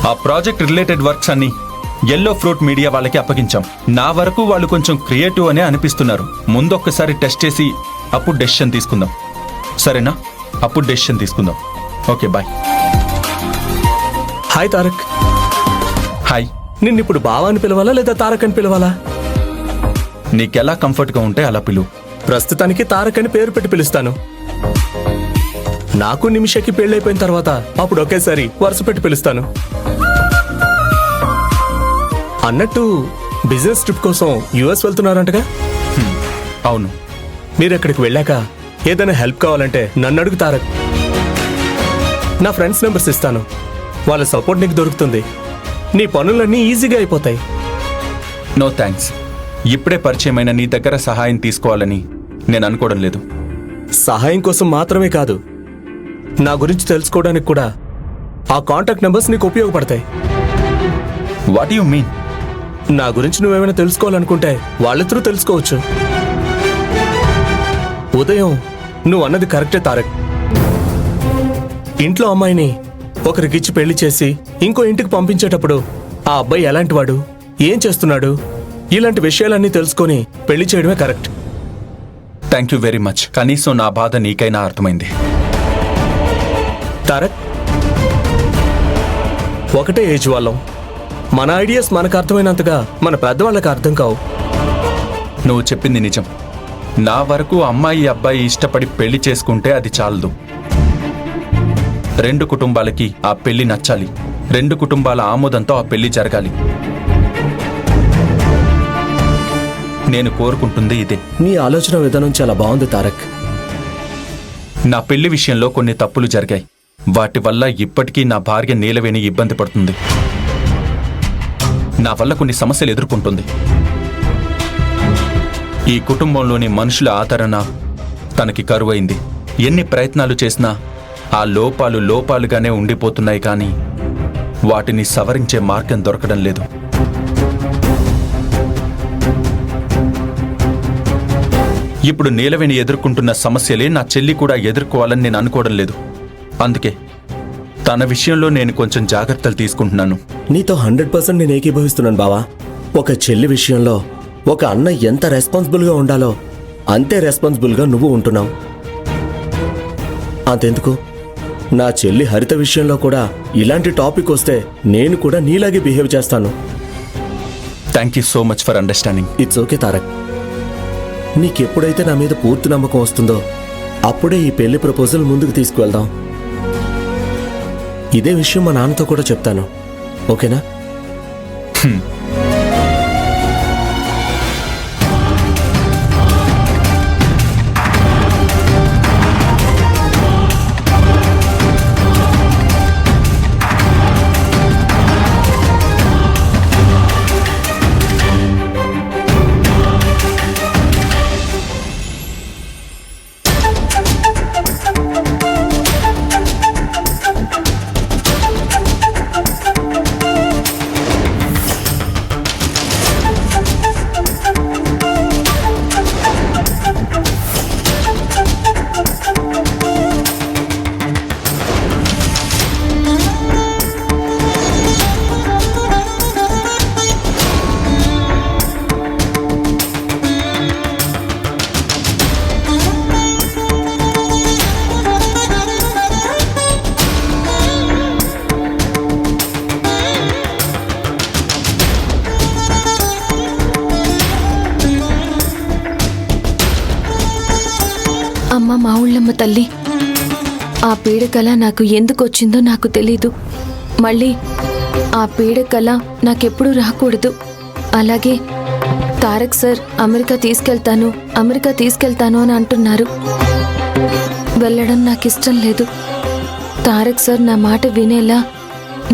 ఆ project related works అన్ని yellow fruit media వాళ్ళకి అప్పగించాం. నా వరకు వాళ్ళు కొంచెం క్రియేటివ్ అనే అనిపిస్తున్నారు. ముందొక్కసారి టెస్ట్ చేసి అప్పుడు డెసిషన్ తీసుకుందాం. సరేనా? అప్పుడు డెసిషన్ తీసుకుందాం. Okay, bye. Hi Tarak. Hi. నిన్నిప్పుడు బావా అని పిలవాలా లేదా తారక్ అని పిలవాలా? నీకెలా కంఫర్ట్గా ఉంటే అలా పిలువు. ప్రస్తుతానికి తారక్ అని పేరు పెట్టి పిలుస్తాను. నాకు నిమిషకి పెళ్ళైపోయిన తర్వాత అప్పుడు ఒకేసారి వరుస పెట్టి పిలుస్తాను. అన్నట్టు బిజినెస్ ట్రిప్ కోసం యుఎస్ వెళ్తున్నారంటగా? అవును. మీరు అక్కడికి వెళ్ళాక ఏదైనా హెల్ప్ కావాలంటే నన్ను అడుగు తారక్. నా ఫ్రెండ్స్ నెంబర్స్ ఇస్తాను. వాళ్ళ సపోర్ట్ నీకు దొరుకుతుంది. నీ పనులన్నీ ఈజీగా అయిపోతాయి. No thanks. ఇప్పుడే పరిచయమైన నీ దగ్గర సహాయం తీసుకోవాలని నేను అనుకోవడం లేదు. సహాయం కోసం మాత్రమే కాదు, నా గురించి తెలుసుకోవడానికి కూడా ఆ కాంటాక్ట్ నెంబర్స్ నీకు ఉపయోగపడతాయి. What you mean? నా గురించి నువ్వేమైనా తెలుసుకోవాలనుకుంటే వాళ్ళిద్దరూ తెలుసుకోవచ్చు. ఉదయం నువ్వు అన్నది కరెక్టే తారక్. ఇంట్లో అమ్మాయిని ఒకరికిచ్చి పెళ్లి చేసి ఇంకో ఇంటికి పంపించేటప్పుడు ఆ అబ్బాయి ఎలాంటివాడు, ఏం చేస్తున్నాడు, ఇలాంటి విషయాలన్నీ తెలుసుకొని పెళ్లి చేయడమే correct. Thank you very much. కనీసం నా బాధ నీకైనా అర్థమైంది. తారక్, ఒకటే ఏజ్ వాళ్ళం. మన ఐడియాస్ మనకు అర్థమైనంతగా మన పెద్దవాళ్ళకి అర్థం కావు. నువ్వు చెప్పింది నిజం. నా వరకు అమ్మాయి అబ్బాయి ఇష్టపడి పెళ్లి చేసుకుంటే అది చాలదు. 2 కుటుంబాలకి ఆ పెళ్లి నచ్చాలి. 2 కుటుంబాల ఆమోదంతో ఆ పెళ్లి జరగాలి. నేను కోరుకుంటుంది ఇదే. నీ ఆలోచన విధానం చాలా బాగుంది తారక్. నా పెళ్లి విషయంలో కొన్ని తప్పులు జరిగాయి. వాటి వల్ల ఇప్పటికీ నా భార్య నీలవేణి ఇబ్బంది పడుతుంది. నా వల్ల కొన్ని సమస్యలు ఎదుర్కొంటుంది. ఈ కుటుంబంలోని మనుషుల ఆదరణ తనకి కరువైంది. ఎన్ని ప్రయత్నాలు చేసినా ఆ లోపాలుగానే ఉండిపోతున్నాయి. కానీ వాటిని సవరించే మార్గం దొరకడం లేదు. ఇప్పుడు నీలవేణి ఎదుర్కొంటున్న సమస్యలే నా చెల్లి కూడా ఎదుర్కోవాలని నేను అనుకోవడం లేదు. అందుకే తన విషయంలో నేను కొంచెం జాగ్రత్తలు తీసుకుంటున్నాను. నీతో 100% నేను ఏకీభవిస్తున్నాను బావా. ఒక చెల్లి విషయంలో ఒక అన్న ఎంత రెస్పాన్సిబుల్గా ఉండాలో అంతే రెస్పాన్సిబుల్గా నువ్వు ఉంటున్నావు. అంతెందుకు, నా చెల్లి హరిత విషయంలో కూడా ఇలాంటి టాపిక్ వస్తే నేను కూడా నీలాగే బిహేవ్ చేస్తాను. Thank you so much for understanding. It's okay Tarak. నీకెప్పుడైతే నా మీద పూర్తి నమ్మకం వస్తుందో అప్పుడే ఈ పెళ్లి ప్రపోజల్ ముందుకు తీసుకువెళ్దాం. ఇదే విషయం మా నాన్నతో కూడా చెప్తాను. ఓకేనా? అమ్మ మా ఊళ్ళమ్మ తల్లి, ఆ పీడకల నాకు ఎందుకు వచ్చిందో నాకు తెలీదు. మళ్ళీ ఆ పీడకల నాకెప్పుడు రాకూడదు. అలాగే తారక్ సార్ అమెరికా తీసుకెళ్తాను అని అంటున్నారు. వెళ్ళడం నాకు ఇష్టం లేదు. తారక్ సార్ నా మాట వినేలా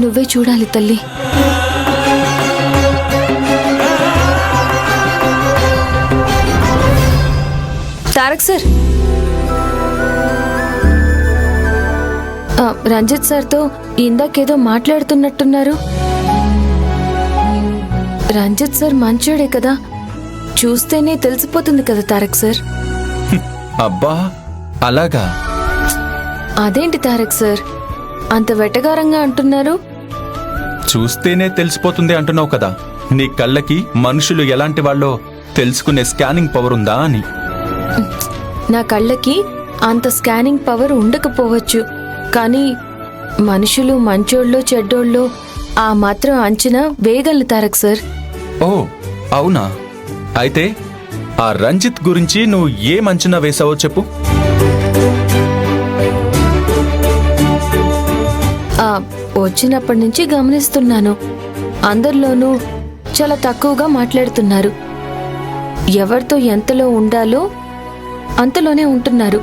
నువ్వే చూడాలి తల్లి. తారక్ సార్, రంజిత్ సార్తో ఇందాకేదో మాట్లాడుతున్నట్టున్నారు. రంజిత్ సార్ మంచోడే కదా, చూస్తేనే తెలిసిపోతుంది కదా తారక్ సార్. అబ్బా, అలాగా? అదేంటి తారక్ సార్ అంత వెటకారంగా అంటున్నారు? చూస్తేనే తెలిసిపోతుంది అంటున్నావు కదా, నీ కళ్ళకి మనుషులు ఎలాంటి వాళ్ళో తెలుసుకునే స్కానింగ్ పవర్ ఉందా అని. నా కళ్ళకి అంత స్కానింగ్ పవర్ ఉండకపోవచ్చు, కానీ మనుషులు మంచోళ్ళో చెడ్డోళ్ళో ఆ మాత్రం అంచనా వేయగలను తారక్ సార్. ఓ అవునా? అయితే ఆ రంజిత్ గురించి నువ్వు ఏం అంచనా వేసావో చెప్పు. వచ్చినప్పటి నుంచి గమనిస్తున్నాను, అందరిలోనూ చాలా తక్కువగా మాట్లాడుతున్నారు. ఎవరితో ఎంతలో ఉండాలో అంతలోనే ఉంటున్నారు.